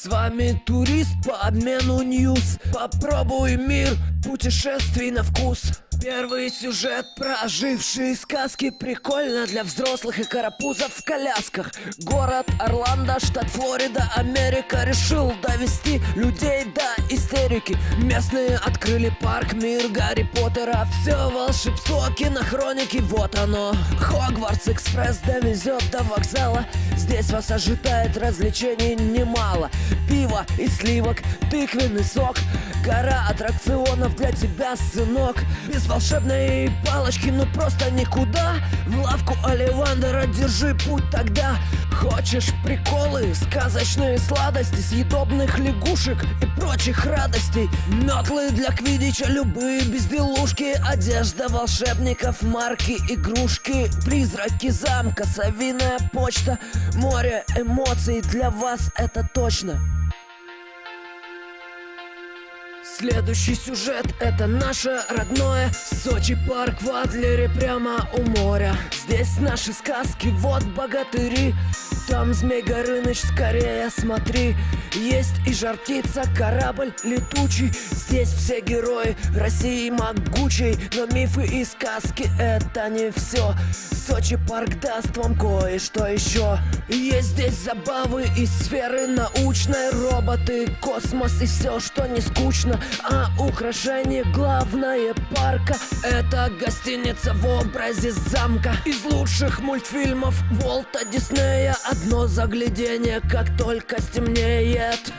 С вами турист по обмену ньюс. Попробуй мир путешествий на вкус. Первый сюжет про ожившие сказки. Прикольно для взрослых и карапузов в колясках. Город Орландо, штат Флорида, Америка. Решил довести людей до истерики. Местные открыли парк, мир Гарри Поттера. Все волшебство, кинохроники, вот оно. Хогвартс Экспресс довезет до вокзала. Здесь вас ожидает развлечений немало. Пиво и сливок, тыквенный сок. Гора аттракционов для тебя, сынок. Без волшебной палочки, ну просто никуда. В лавку Оливандера держи путь тогда. Хочешь приколы, сказочные сладости, съедобных лягушек и прочих радостей. Метлы для квиддича, любые безделушки. Одежда волшебников, марки, игрушки. Призраки замка, совиная почта. Море эмоций для вас, это точно. Следующий сюжет — это наше родное Сочи, парк в Адлере, прямо у моря. Здесь наши сказки, вот богатыри. Там Змей Горыныч, скорее смотри. Есть и жар-птица, корабль летучий. Здесь все герои России могучей. Но мифы и сказки — это не все. Сочи парк даст вам кое-что еще. Есть здесь забавы из сферы научной. Роботы, космос и все, что не скучно. А украшение главное парка — это гостиница в образе замка. Из лучших мультфильмов Уолта Диснея. Одно заглядение, как только стемнеет.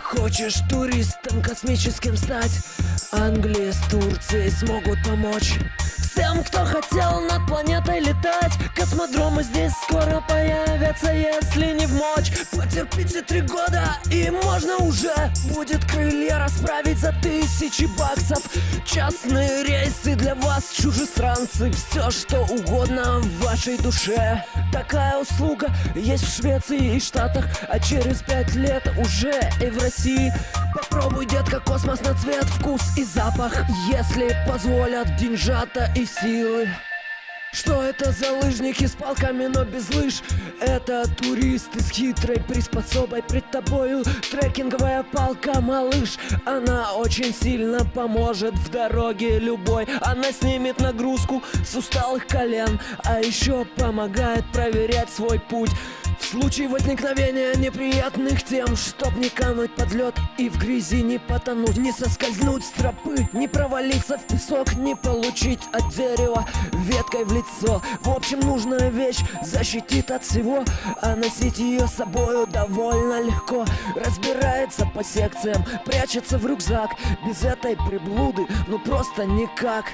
Хочешь туристом космическим стать? Англия с Турцией смогут помочь. Всем, кто хотел над планетой летать. Космодромы здесь скоро появятся, если не вмочь. Потерпите 3 года, и можно уже будет крылья расправить за 1000 баксов. Частные рейсы для вас, чужестранцы. Все, что угодно в вашей душе. Такая услуга есть в Швеции и Штатах. А через 5 лет уже и в России. Попробуй, детка, космос на цвет, вкус и запах, если позволят деньжата и силы. Что это за лыжники с палками, но без лыж? Это туристы с хитрой приспособой. Пред тобою трекинговая палка, малыш. Она очень сильно поможет в дороге любой. Она снимет нагрузку с усталых колен, а еще помогает проверять свой путь в случае возникновения неприятных тем. Чтоб не кануть под лед и в грязи не потонуть, не соскользнуть с тропы, не провалиться в песок, не получить от дерева веткой в лицо. В общем, нужная вещь защитит от всего, а носить ее с собою довольно легко. Разбирается по секциям, прячется в рюкзак. Без этой приблуды ну просто никак.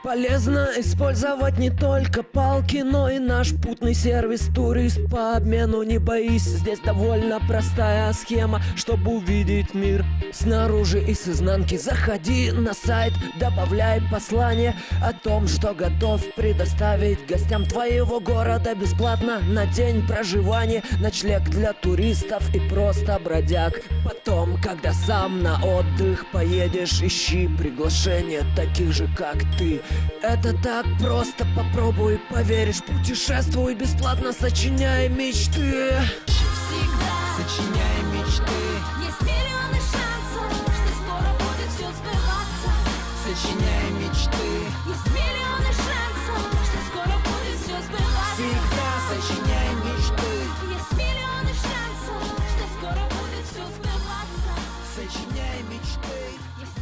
Полезно использовать не только палки, но и наш путный сервис турист по обмену. Не боись, здесь довольно простая схема, чтобы увидеть мир снаружи и с изнанки. Заходи на сайт, добавляй послание о том, что готов предоставить гостям твоего города бесплатно на день проживания, ночлег для туристов и просто бродяг. Потом, когда сам на отдых поедешь, ищи приглашения таких же, как ты. Это так просто, попробуй, поверишь. Путешествуй бесплатно, сочиняй мечты. Всегда Сочиняй мечты. есть миллионы шансов, что скоро будет все сбываться. Сочиняй мечты. Есть миллионы шансов, что скоро будет все сбываться. Всегда сочиняй мечты. Есть миллионы шансов, что скоро будет все сбываться. Сочиняй мечты. Есть